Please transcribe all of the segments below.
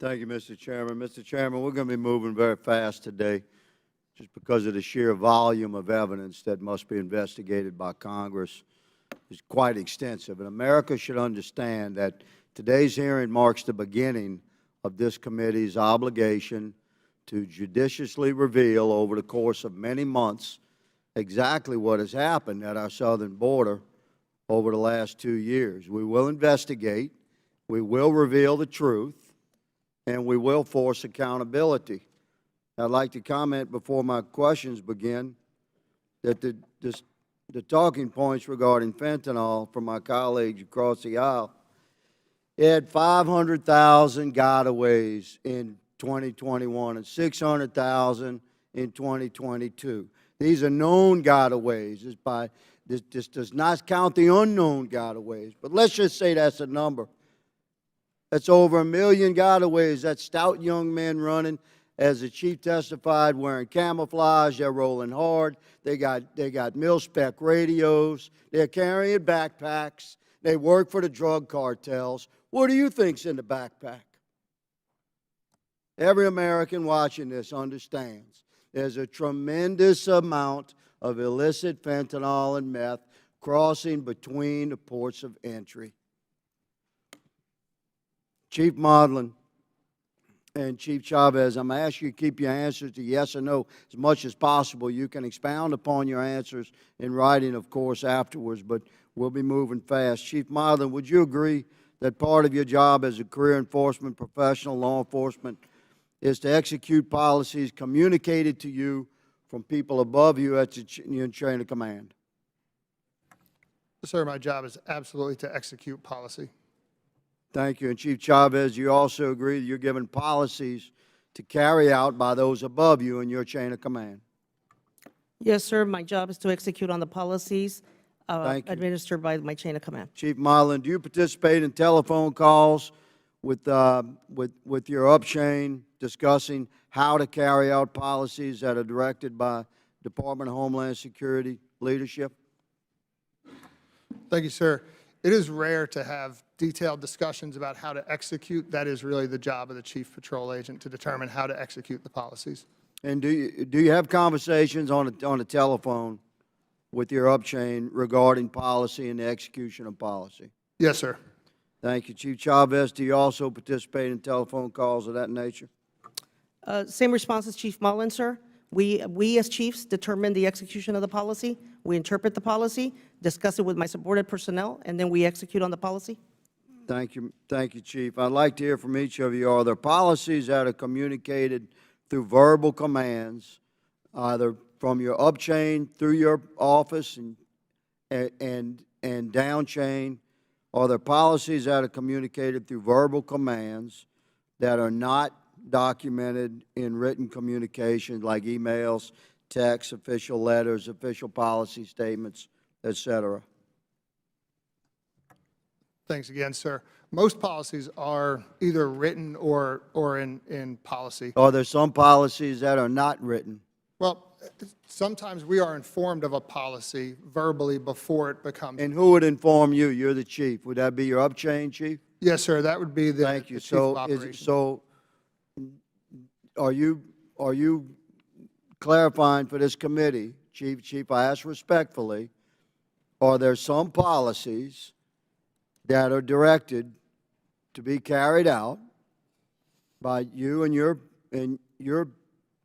Thank you, Mr. Chairman. Mr. Chairman, we're going to be moving very fast today just because of the sheer volume of evidence that must be investigated by Congress is quite extensive. And America should understand that today's hearing marks the beginning of this committee's obligation to judiciously reveal over the course of many months exactly what has happened at our southern border over the last 2 years. We will investigate, we will reveal the truth, and we will force accountability. I'd like to comment before my questions begin that the talking points regarding fentanyl from my colleagues across the aisle, it had 500,000 gotaways in 2021 and 600,000 in 2022. These are known gotaways. This does not count the unknown gotaways. But let's just say that's a number. That's over 1 million gotaways. That's stout young men running, as the Chief testified, wearing camouflage. They're rolling hard. They got mil-spec radios. They're carrying backpacks. They work for the drug cartels. What do you think's in the backpack? Every American watching this understands there's a tremendous amount of illicit fentanyl and meth crossing between the ports of entry. Chief Modlin and Chief Chavez, I'm going to ask you to keep your answers to yes or no as much as possible. You can expound upon your answers in writing, of course, afterwards, but we'll be moving fast. Chief Modlin, would you agree that part of your job as a career enforcement professional, law enforcement, is to execute policies communicated to you from people above you at your chain of command? Sir, my job is absolutely to execute policy. Thank you. And Chief Chavez, you also agree that you're given policies to carry out by those above you in your chain of command? Yes, sir. My job is to execute on the policies administered by my chain of command. Chief Modlin, do you participate in telephone calls with your up-chain discussing how to carry out policies that are directed by Department of Homeland Security leadership? Thank you, sir. It is rare to have detailed discussions about how to execute. That is really the job of the Chief Patrol Agent, to determine how to execute the policies. And do you have conversations on the telephone with your up-chain regarding policy and the execution of policy? Yes, sir. Thank you. Chief Chavez, do you also participate in telephone calls of that nature? Same response as Chief Mullen, sir. We as chiefs determine the execution of the policy. We interpret the policy, discuss it with my subordinate personnel, and then we execute on the policy. Thank you, Chief. I'd like to hear from each of you. Are there policies that are communicated through verbal commands, either from your up chain through your office and down chain? Are there policies that are communicated through verbal commands that are not documented in written communications like emails, texts, official letters, official policy statements, et cetera? Thanks again, sir. Most policies are either written or in policy. Are there some policies that are not written? Well, sometimes we are informed of a policy verbally before it becomes. And who would inform you? You're the chief. Would that be your up-chain chief? Yes, sir. That would be the, Thank you. the chief of operations. So are you clarifying for this committee, Chief, I ask respectfully, are there some policies that are directed to be carried out by you and your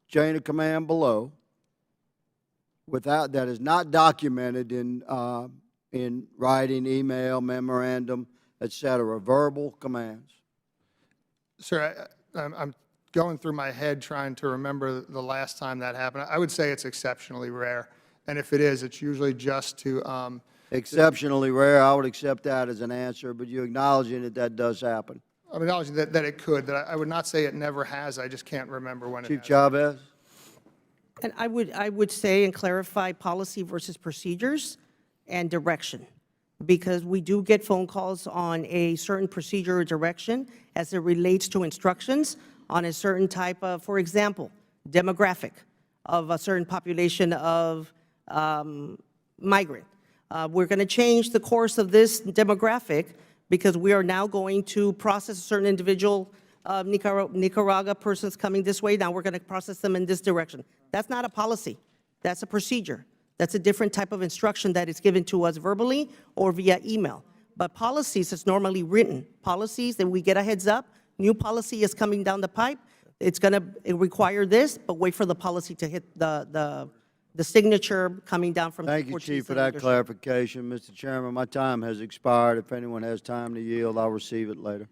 chain of command below that is not documented in writing, email, memorandum, et cetera, verbal commands? Sir, I'm going through my head trying to remember the last time that happened. I would say it's exceptionally rare, and if it is, it's usually just to exceptionally rare. I would accept that as an answer, but you're acknowledging that that does happen. I'm acknowledging that it could. That I would not say it never has. I just can't remember when it has. Chief Chavez? And I would say and clarify policy versus procedures and direction, because we do get phone calls on a certain procedure or direction as it relates to instructions on a certain type of, for example, demographic of a certain population of migrant. We're going to change the course of this demographic because we are now going to process a certain individual Nicaragua persons coming this way, now we're going to process them in this direction. That's not a policy. That's a procedure. That's a different type of instruction that is given to us verbally or via email. But policies is normally written. Policies, that we get a heads up, new policy is coming down the pipe, it's going to require this, but wait for the policy to hit the signature coming down from the Thank you, 14th Chief, for that leadership. clarification. Mr. Chairman, my time has expired. If anyone has time to yield, I'll receive it later.